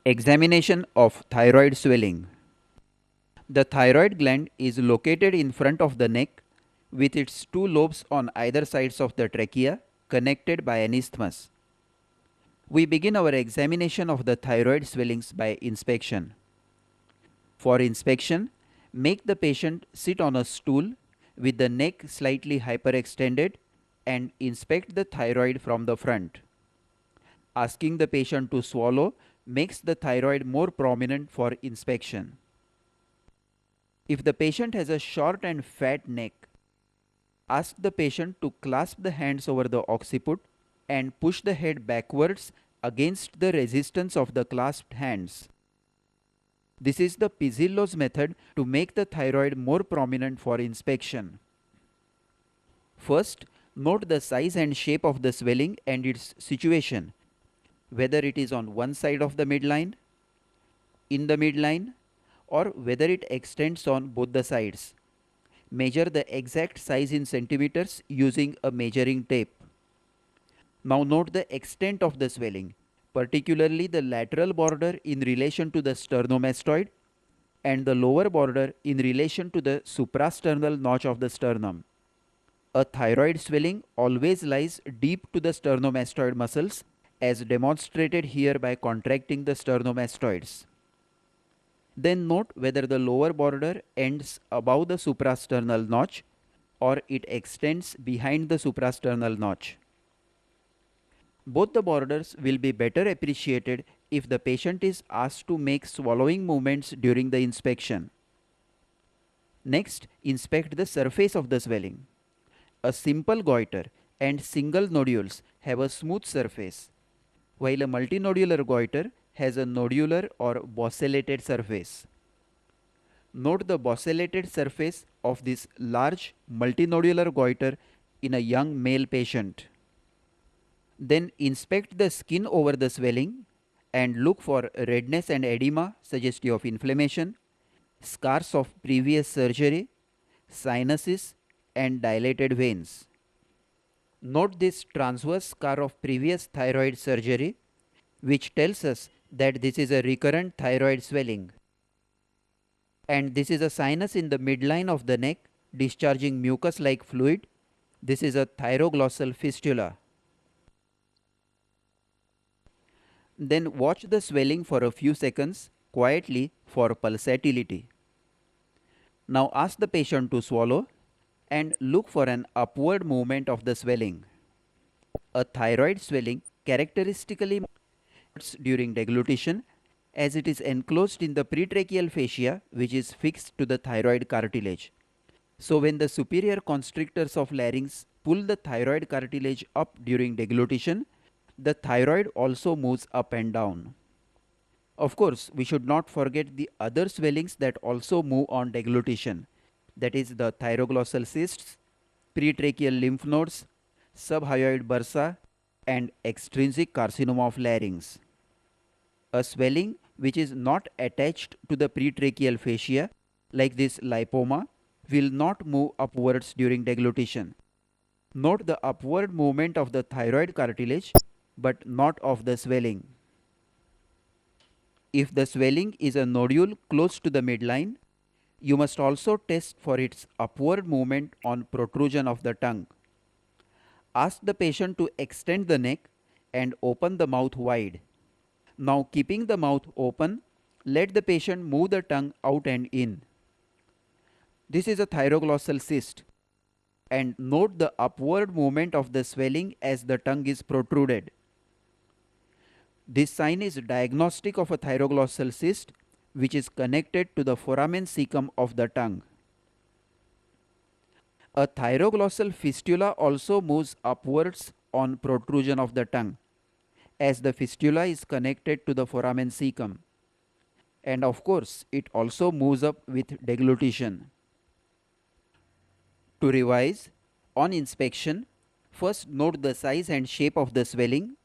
Examination of thyroid swelling. The thyroid gland is located in front of the neck with its two lobes on either sides of the trachea connected by an isthmus. We begin our examination of the thyroid swellings by inspection. For inspection, make the patient sit on a stool with the neck slightly hyperextended and inspect the thyroid from the front. Asking the patient to swallow makes the thyroid more prominent for inspection. If the patient has a short and fat neck, ask the patient to clasp the hands over the occiput and push the head backwards against the resistance of the clasped hands. This is the Pizzillo's method to make the thyroid more prominent for inspection. First, note the size and shape of the swelling and its situation, whether it is on one side of the midline, in the midline, or whether it extends on both the sides. Measure the exact size in centimeters using a measuring tape. Now note the extent of the swelling, particularly the lateral border in relation to the sternomastoid and the lower border in relation to the suprasternal notch of the sternum. A thyroid swelling always lies deep to the sternomastoid muscles, as demonstrated here by contracting the sternomastoids. Then note whether the lower border ends above the suprasternal notch or it extends behind the suprasternal notch. Both the borders will be better appreciated if the patient is asked to make swallowing movements during the inspection. Next, inspect the surface of the swelling. A simple goiter and single nodules have a smooth surface, while a multinodular goiter has a nodular or bossellated surface. Note the bossellated surface of this large multinodular goiter in a young male patient. Then inspect the skin over the swelling and look for redness and edema suggestive of inflammation, scars of previous surgery, sinuses, and dilated veins. Note this transverse scar of previous thyroid surgery, which tells us that this is a recurrent thyroid swelling. And this is a sinus in the midline of the neck discharging mucus like fluid. This is a thyroglossal fistula. Then watch the swelling for a few seconds quietly for pulsatility. Now ask the patient to swallow and look for an upward movement of the swelling. A thyroid swelling characteristically during deglutition, as it is enclosed in the pretracheal fascia which is fixed to the thyroid cartilage. So when the superior constrictors of larynx pull the thyroid cartilage up during deglutition, the thyroid also moves up and down. Of course, we should not forget the other swellings that also move on deglutition, that is the thyroglossal cysts, pretracheal lymph nodes, subhyoid bursa, and extrinsic carcinoma of larynx. A swelling which is not attached to the pretracheal fascia, like this lipoma, will not move upwards during deglutition. Note the upward movement of the thyroid cartilage, but not of the swelling. If the swelling is a nodule close to the midline, you must also test for its upward movement on protrusion of the tongue. Ask the patient to extend the neck and open the mouth wide. Now, keeping the mouth open, let the patient move the tongue out and in. This is a thyroglossal cyst, and note the upward movement of the swelling as the tongue is protruded. This sign is diagnostic of a thyroglossal cyst which is connected to the foramen cecum of the tongue. A thyroglossal fistula also moves upwards on protrusion of the tongue, as the fistula is connected to the foramen cecum. And of course, it also moves up with deglutition. To revise, on inspection, first note the size and shape of the swelling,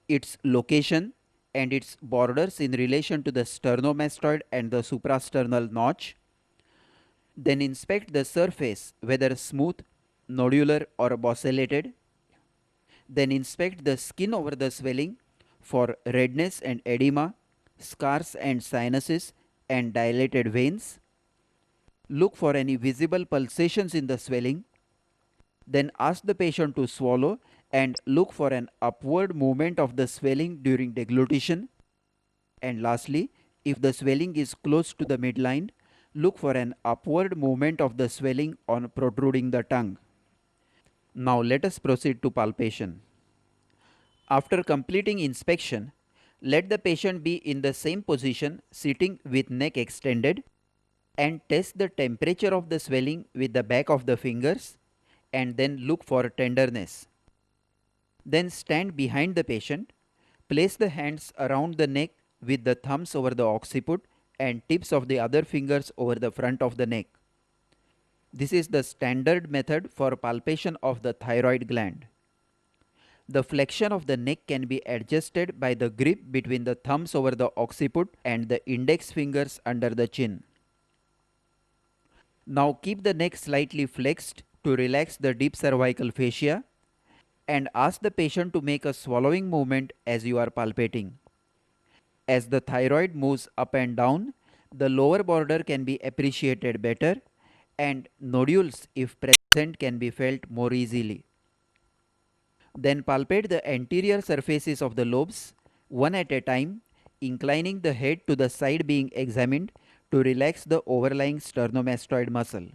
its location, and its borders in relation to the sternomastoid and the suprasternal notch. Then inspect the surface, whether smooth, nodular, or bossellated. Then inspect the skin over the swelling for redness and edema, scars and sinuses and dilated veins. Look for any visible pulsations in the swelling. Then ask the patient to swallow and look for an upward movement of the swelling during deglutition. And lastly, if the swelling is close to the midline, look for an upward movement of the swelling on protruding the tongue. Now let us proceed to palpation. After completing inspection, let the patient be in the same position sitting with neck extended and test the temperature of the swelling with the back of the fingers and then look for tenderness. Then stand behind the patient, place the hands around the neck with the thumbs over the occiput and tips of the other fingers over the front of the neck. This is the standard method for palpation of the thyroid gland. The flexion of the neck can be adjusted by the grip between the thumbs over the occiput and the index fingers under the chin. Now keep the neck slightly flexed to relax the deep cervical fascia and ask the patient to make a swallowing movement as you are palpating. As the thyroid moves up and down, the lower border can be appreciated better and nodules, if present, can be felt more easily. Then palpate the anterior surfaces of the lobes one at a time, inclining the head to the side being examined to relax the overlying sternomastoid muscle.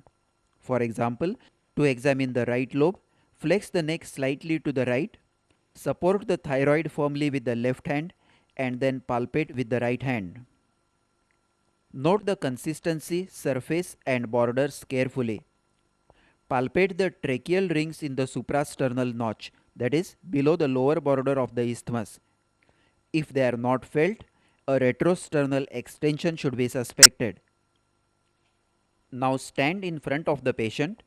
For example, to examine the right lobe, flex the neck slightly to the right, support the thyroid firmly with the left hand and then palpate with the right hand. Note the consistency, surface and borders carefully. Palpate the tracheal rings in the suprasternal notch, that is below the lower border of the isthmus. If they are not felt, a retrosternal extension should be suspected. Now stand in front of the patient,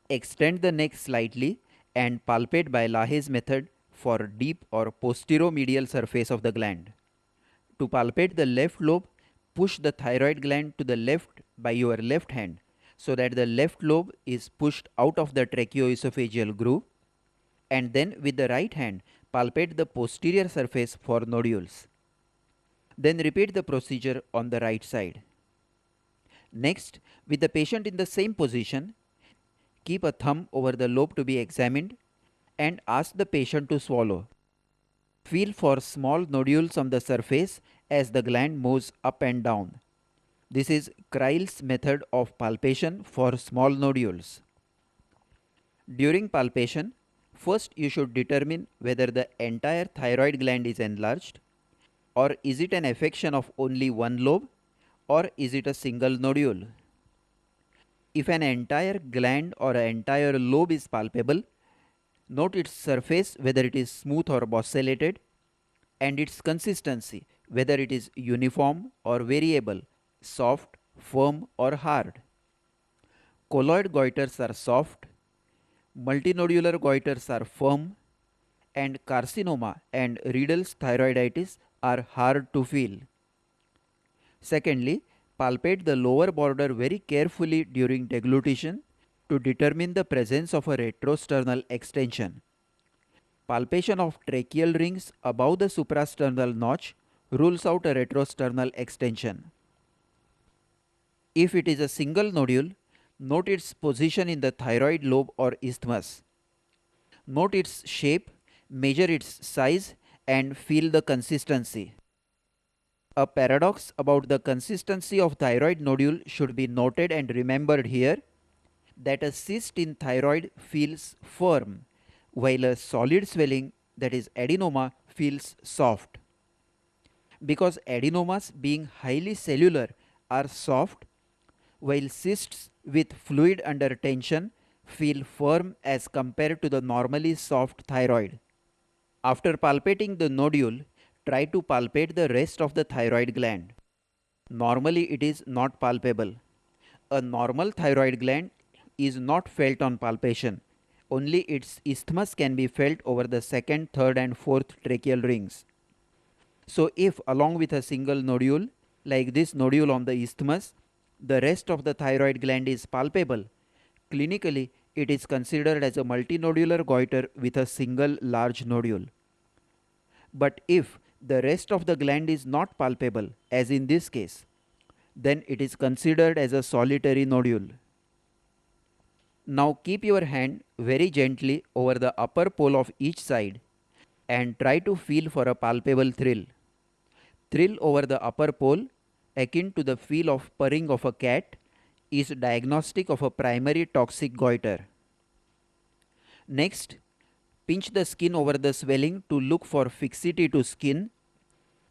extend the neck slightly and palpate by Lahaye's method for deep or posteromedial surface of the gland. To palpate the left lobe, push the thyroid gland to the left by your left hand so that the left lobe is pushed out of the tracheoesophageal groove, and then with the right hand palpate the posterior surface for nodules. Then repeat the procedure on the right side. Next, with the patient in the same position, keep a thumb over the lobe to be examined and ask the patient to swallow. Feel for small nodules on the surface as the gland moves up and down. This is Kreil's method of palpation for small nodules. During palpation, first you should determine whether the entire thyroid gland is enlarged, or is it an affection of only one lobe, or is it a single nodule. If an entire gland or an entire lobe is palpable, note its surface whether it is smooth or bosselated, and its consistency whether it is uniform or variable, soft, firm or hard. Colloid goiters are soft, multinodular goiters are firm, and carcinoma and Riedel's thyroiditis are hard to feel. Secondly, palpate the lower border very carefully during deglutition to determine the presence of a retrosternal extension. Palpation of tracheal rings above the suprasternal notch rules out a retrosternal extension. If it is a single nodule, note its position in the thyroid lobe or isthmus. Note its shape, measure its size and feel the consistency. A paradox about the consistency of thyroid nodule should be noted and remembered here, that a cyst in thyroid feels firm while a solid swelling, that is adenoma, feels soft. Because adenomas being highly cellular are soft, while cysts with fluid under tension feel firm as compared to the normally soft thyroid. After palpating the nodule, try to palpate the rest of the thyroid gland. Normally it is not palpable. A normal thyroid gland is not felt on palpation. Only its isthmus can be felt over the second, third and fourth tracheal rings. So if along with a single nodule, like this nodule on the isthmus, the rest of the thyroid gland is palpable, clinically it is considered as a multinodular goiter with a single large nodule. But if the rest of the gland is not palpable, as in this case, then it is considered as a solitary nodule. Now keep your hand very gently over the upper pole of each side and try to feel for a palpable thrill. Thrill over the upper pole, akin to the feel of purring of a cat, is diagnostic of a primary toxic goiter. Next, pinch the skin over the swelling to look for fixity to skin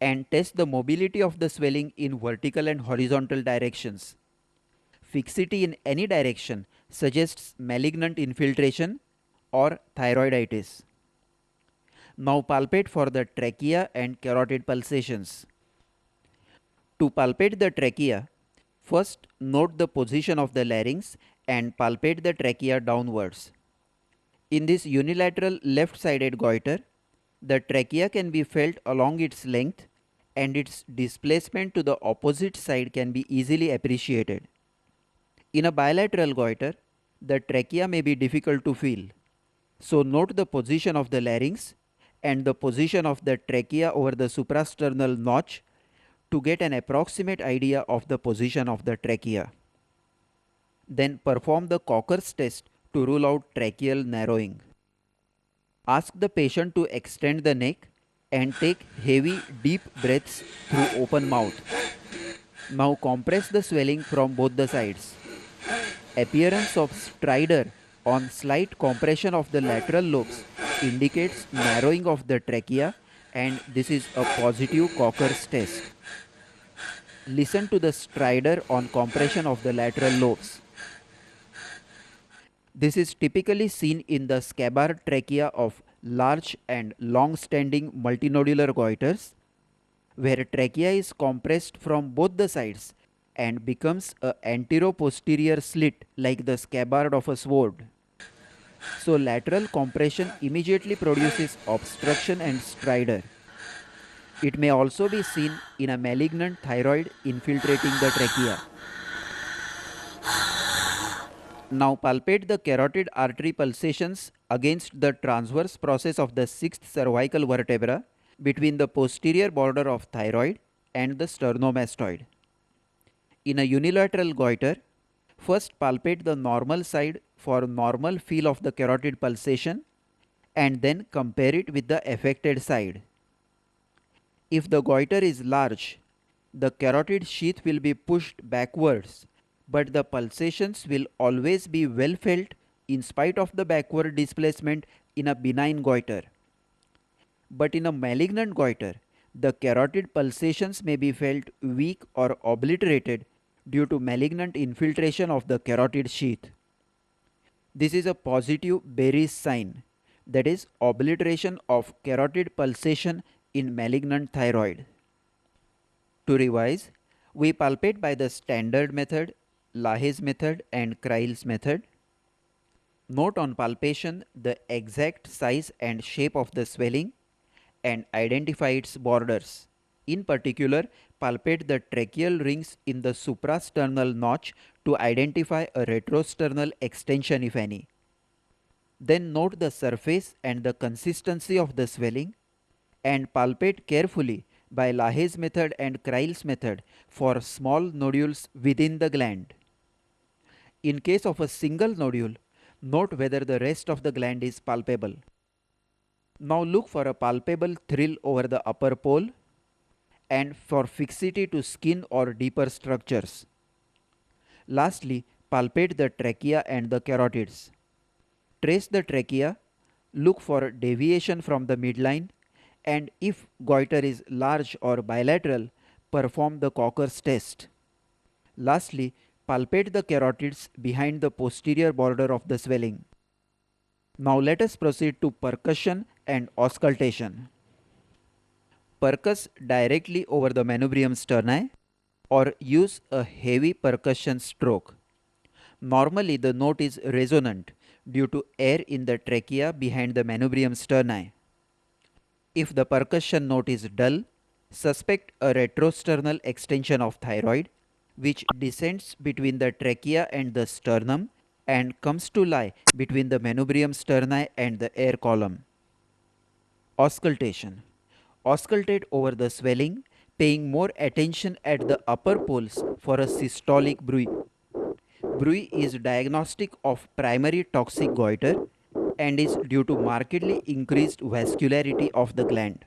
and test the mobility of the swelling in vertical and horizontal directions. Fixity in any direction suggests malignant infiltration or thyroiditis. Now palpate for the trachea and carotid pulsations. To palpate the trachea, first note the position of the larynx and palpate the trachea downwards. In this unilateral left-sided goiter, the trachea can be felt along its length and its displacement to the opposite side can be easily appreciated. In a bilateral goiter, the trachea may be difficult to feel. So note the position of the larynx and the position of the trachea over the suprasternal notch to get an approximate idea of the position of the trachea. Then perform the Cocker's test to rule out tracheal narrowing. Ask the patient to extend the neck and take heavy, deep breaths through open mouth. Now compress the swelling from both the sides. Appearance of stridor on slight compression of the lateral lobes indicates narrowing of the trachea, and this is a positive Cocker's test. Listen to the stridor on compression of the lateral lobes. This is typically seen in the scabbard trachea of large and long-standing multinodular goiters, where trachea is compressed from both the sides and becomes a antero-posterior slit like the scabbard of a sword. So lateral compression immediately produces obstruction and stridor. It may also be seen in a malignant thyroid infiltrating the trachea. Now palpate the carotid artery pulsations against the transverse process of the sixth cervical vertebra between the posterior border of thyroid and the sternomastoid. In a unilateral goiter, first palpate the normal side for normal feel of the carotid pulsation and then compare it with the affected side. If the goiter is large, the carotid sheath will be pushed backwards, but the pulsations will always be well felt in spite of the backward displacement in a benign goiter. But in a malignant goiter, the carotid pulsations may be felt weak or obliterated due to malignant infiltration of the carotid sheath. This is a positive Berry's sign, that is, obliteration of carotid pulsation in malignant thyroid. To revise, we palpate by the standard method, Lahaye's method and Kreil's method. Note on palpation the exact size and shape of the swelling and identify its borders. In particular, palpate the tracheal rings in the suprasternal notch to identify a retrosternal extension if any. Then note the surface and the consistency of the swelling and palpate carefully by Lahaye's method and Kreil's method for small nodules within the gland. In case of a single nodule, note whether the rest of the gland is palpable. Now look for a palpable thrill over the upper pole and for fixity to skin or deeper structures. Lastly, palpate the trachea and the carotids. Trace the trachea, look for deviation from the midline, and if goiter is large or bilateral, perform the Cocker's test. Lastly, palpate the carotids behind the posterior border of the swelling. Now let us proceed to percussion and auscultation. Percuss directly over the manubrium sterni or use a heavy percussion stroke. Normally the note is resonant due to air in the trachea behind the manubrium sterni. If the percussion note is dull, suspect a retrosternal extension of thyroid which descends between the trachea and the sternum and comes to lie between the manubrium sterni and the air column. Auscultation. Auscultate over the swelling, paying more attention at the upper poles for a systolic bruit. Bruit is diagnostic of primary toxic goiter and is due to markedly increased vascularity of the gland.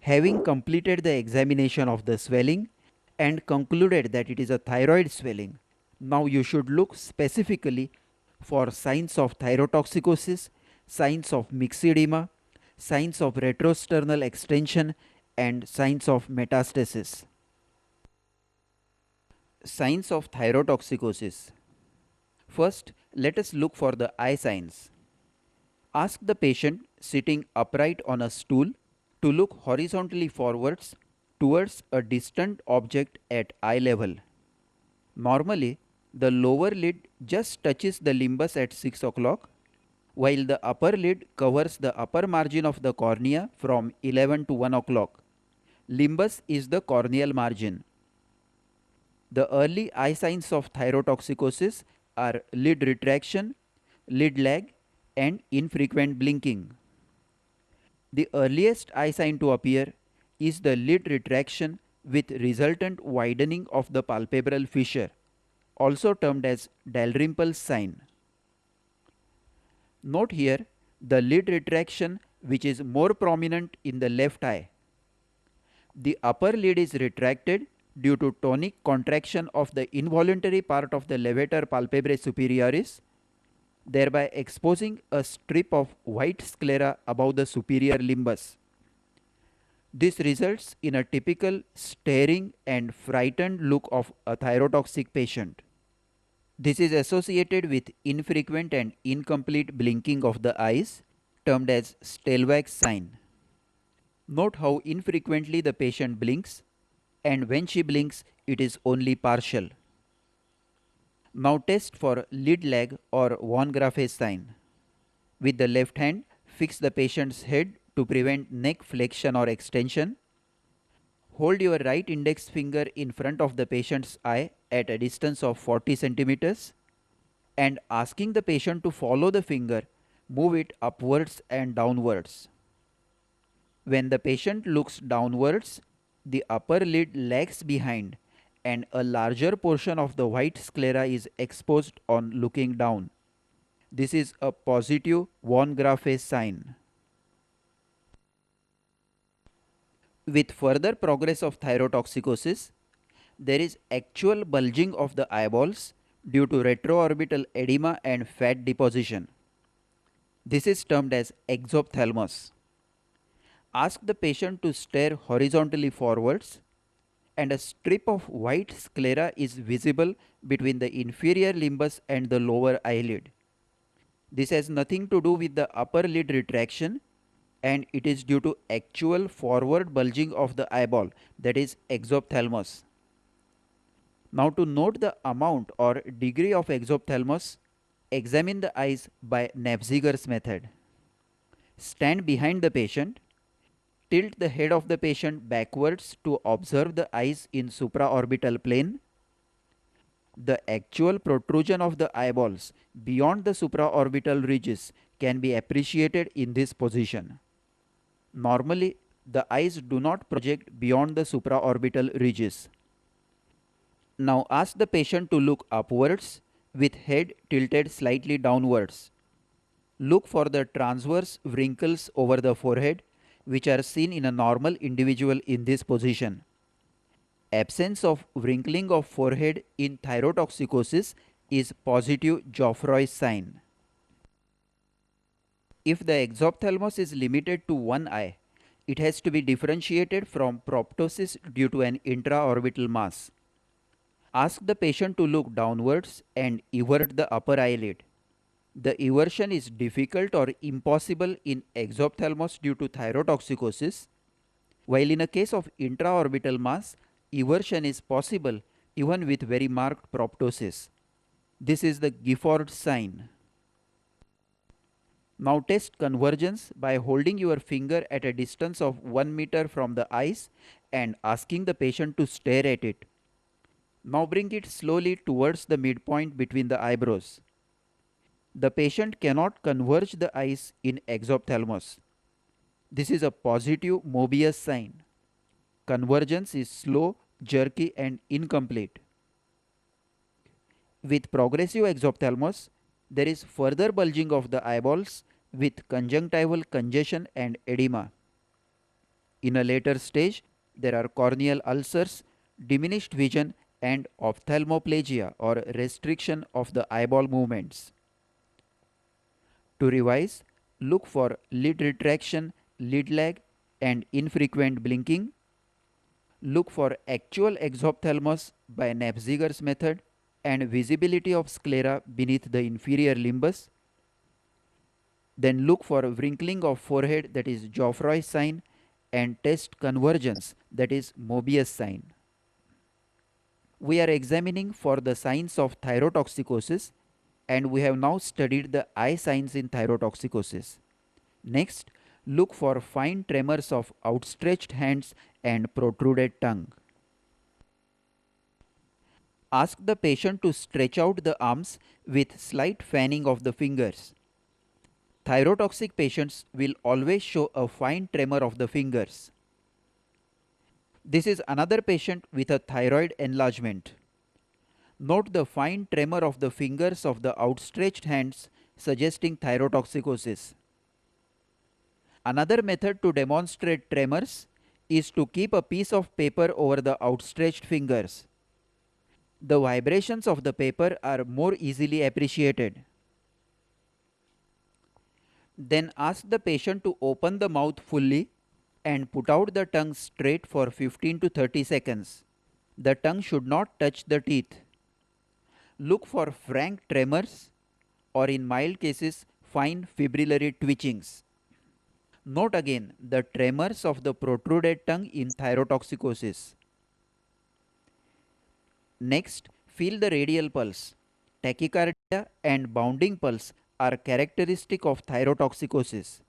Having completed the examination of the swelling and concluded that it is a thyroid swelling, now you should look specifically for signs of thyrotoxicosis, signs of myxedema, signs of retrosternal extension, and signs of metastasis. Signs of thyrotoxicosis. First, let us look for the eye signs. Ask the patient sitting upright on a stool to look horizontally forwards towards a distant object at eye level. Normally, the lower lid just touches the limbus at 6 o'clock, while the upper lid covers the upper margin of the cornea from 11 to 1 o'clock. Limbus is the corneal margin. The early eye signs of thyrotoxicosis are lid retraction, lid lag, and infrequent blinking. The earliest eye sign to appear is the lid retraction with resultant widening of the palpebral fissure, also termed as Dalrymple's sign. Note here the lid retraction which is more prominent in the left eye. The upper lid is retracted due to tonic contraction of the involuntary part of the levator palpebrae superioris, thereby exposing a strip of white sclera above the superior limbus. This results in a typical staring and frightened look of a thyrotoxic patient. This is associated with infrequent and incomplete blinking of the eyes, termed as Stelzach's sign. Note how infrequently the patient blinks, and when she blinks, it is only partial. Now test for lid lag or von Graff's sign. With the left hand, fix the patient's head to prevent neck flexion or extension. Hold your right index finger in front of the patient's eye at a distance of 40 centimeters and asking the patient to follow the finger, move it upwards and downwards. When the patient looks downwards, the upper lid lags behind and a larger portion of the white sclera is exposed on looking down. This is a positive von Graff's sign. With further progress of thyrotoxicosis, there is actual bulging of the eyeballs due to retroorbital edema and fat deposition. This is termed as exophthalmos. Ask the patient to stare horizontally forwards, and a strip of white sclera is visible between the inferior limbus and the lower eyelid. This has nothing to do with the upper lid retraction, and it is due to actual forward bulging of the eyeball, that is exophthalmos. Now to note the amount or degree of exophthalmos, examine the eyes by Nafziger's method. Stand behind the patient, tilt the head of the patient backwards to observe the eyes in supraorbital plane. The actual protrusion of the eyeballs beyond the supraorbital ridges can be appreciated in this position. Normally, the eyes do not project beyond the supraorbital ridges. Now ask the patient to look upwards with head tilted slightly downwards. Look for the transverse wrinkles over the forehead which are seen in a normal individual in this position. Absence of wrinkling of forehead in thyrotoxicosis is positive Geoffroy's sign. If the exophthalmos is limited to one eye, it has to be differentiated from proptosis due to an intraorbital mass. Ask the patient to look downwards and evert the upper eyelid. The eversion is difficult or impossible in exophthalmos due to thyrotoxicosis, while in a case of intraorbital mass, eversion is possible even with very marked proptosis. This is the Gifford sign. Now test convergence by holding your finger at a distance of 1 meter from the eyes and asking the patient to stare at it. Now bring it slowly towards the midpoint between the eyebrows. The patient cannot converge the eyes in exophthalmos. This is a positive Mobius sign. Convergence is slow, jerky, and incomplete. With progressive exophthalmos, there is further bulging of the eyeballs with conjunctival congestion and edema. In a later stage, there are corneal ulcers, diminished vision, and ophthalmoplegia or restriction of the eyeball movements. To revise, look for lid retraction, lid lag, and infrequent blinking. Look for actual exophthalmos by Napziger's method and visibility of sclera beneath the inferior limbus. Then look for wrinkling of forehead, that is Geoffroy's sign, and test convergence, that is Mobius sign. We are examining for the signs of thyrotoxicosis, and we have now studied the eye signs in thyrotoxicosis. Next, look for fine tremors of outstretched hands and protruded tongue. Ask the patient to stretch out the arms with slight fanning of the fingers. Thyrotoxic patients will always show a fine tremor of the fingers. This is another patient with a thyroid enlargement. Note the fine tremor of the fingers of the outstretched hands, suggesting thyrotoxicosis. Another method to demonstrate tremors is to keep a piece of paper over the outstretched fingers. The vibrations of the paper are more easily appreciated. Then ask the patient to open the mouth fully and put out the tongue straight for 15 to 30 seconds. The tongue should not touch the teeth. Look for frank tremors or, in mild cases, fine fibrillary twitchings. Note again the tremors of the protruded tongue in thyrotoxicosis. Next, feel the radial pulse. Tachycardia and bounding pulse are characteristic of thyrotoxicosis.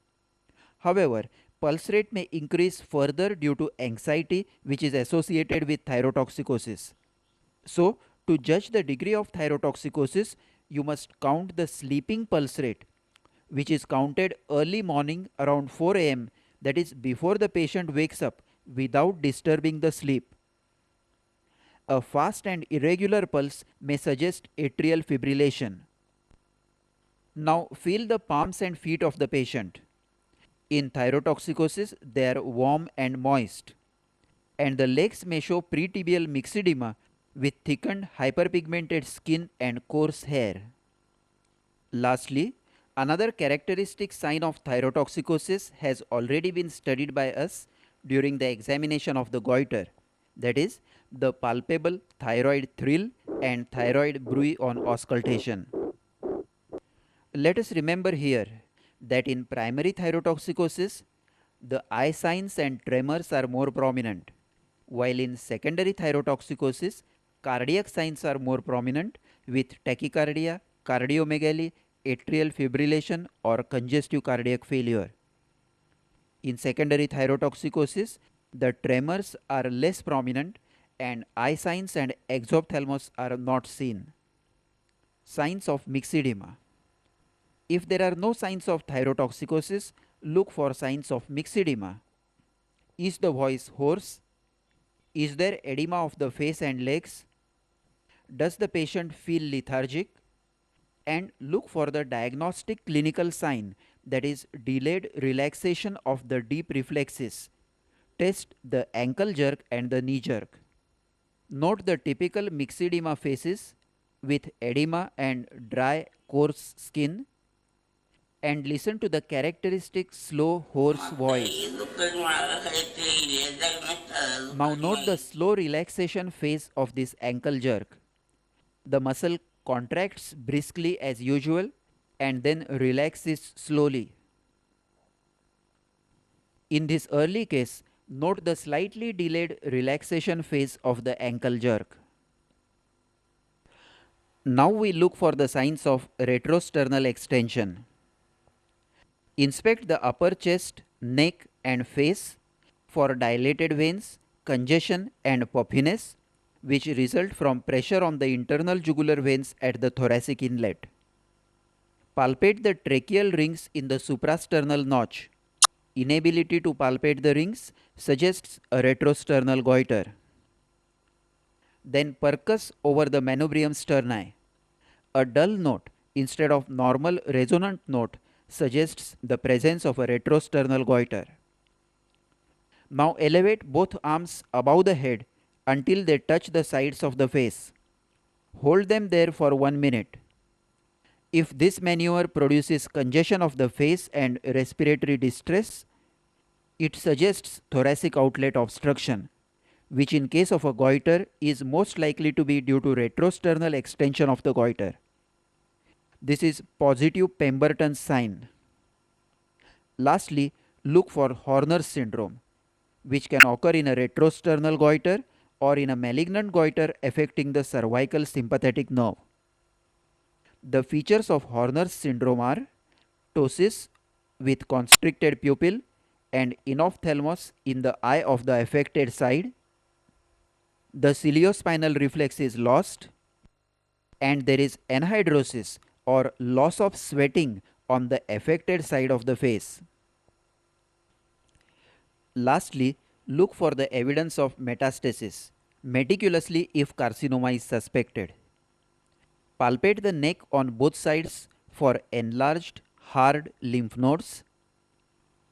However, pulse rate may increase further due to anxiety, which is associated with thyrotoxicosis. So, to judge the degree of thyrotoxicosis, you must count the sleeping pulse rate, which is counted early morning around 4 am, that is before the patient wakes up, without disturbing the sleep. A fast and irregular pulse may suggest atrial fibrillation. Now feel the palms and feet of the patient. In thyrotoxicosis, they are warm and moist, and the legs may show pretibial myxedema with thickened hyperpigmented skin and coarse hair. Lastly, another characteristic sign of thyrotoxicosis has already been studied by us during the examination of the goiter, that is, the palpable thyroid thrill and thyroid bruit on auscultation. Let us remember here that in primary thyrotoxicosis, the eye signs and tremors are more prominent, while in secondary thyrotoxicosis, cardiac signs are more prominent with tachycardia, cardiomegaly, atrial fibrillation, or congestive cardiac failure. In secondary thyrotoxicosis, the tremors are less prominent and eye signs and exophthalmos are not seen. Signs of myxedema. If there are no signs of thyrotoxicosis, look for signs of myxedema. Is the voice hoarse? Is there edema of the face and legs? Does the patient feel lethargic? And look for the diagnostic clinical sign, that is delayed relaxation of the deep reflexes. Test the ankle jerk and the knee jerk. Note the typical myxedema faces with edema and dry, coarse skin, and listen to the characteristic slow, hoarse voice. Now note the slow relaxation phase of this ankle jerk. The muscle contracts briskly as usual and then relaxes slowly. In this early case, note the slightly delayed relaxation phase of the ankle jerk. Now we look for the signs of retrosternal extension. Inspect the upper chest, neck and face for dilated veins, congestion and puffiness, which result from pressure on the internal jugular veins at the thoracic inlet. Palpate the tracheal rings in the suprasternal notch. inability to palpate the rings suggests a retrosternal goiter. Then percus over the manubrium sterni. A dull note instead of normal resonant note suggests the presence of a retrosternal goiter. Now elevate both arms above the head until they touch the sides of the face. Hold them there for 1 minute. If this maneuver produces congestion of the face and respiratory distress, it suggests thoracic outlet obstruction, which in case of a goiter is most likely to be due to retrosternal extension of the goiter. This is positive Pemberton's sign. Lastly, look for Horner's syndrome, which can occur in a retrosternal goiter or in a malignant goiter affecting the cervical sympathetic nerve. The features of Horner's syndrome are ptosis with constricted pupil and enophthalmos in the eye of the affected side. The ciliospinal reflex is lost and there is anhidrosis or loss of sweating on the affected side of the face. Lastly, look for the evidence of metastasis meticulously if carcinoma is suspected. Palpate the neck on both sides for enlarged, hard lymph nodes.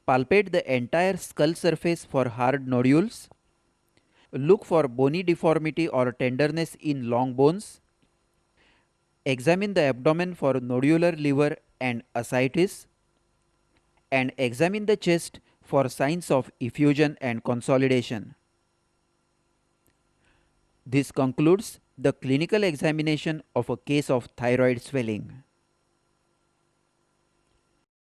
Palpate the entire skull surface for hard nodules. Look for bony deformity or tenderness in long bones. Examine the abdomen for nodular liver and ascites. And examine the chest for signs of effusion and consolidation. This concludes the clinical examination of a case of thyroid swelling.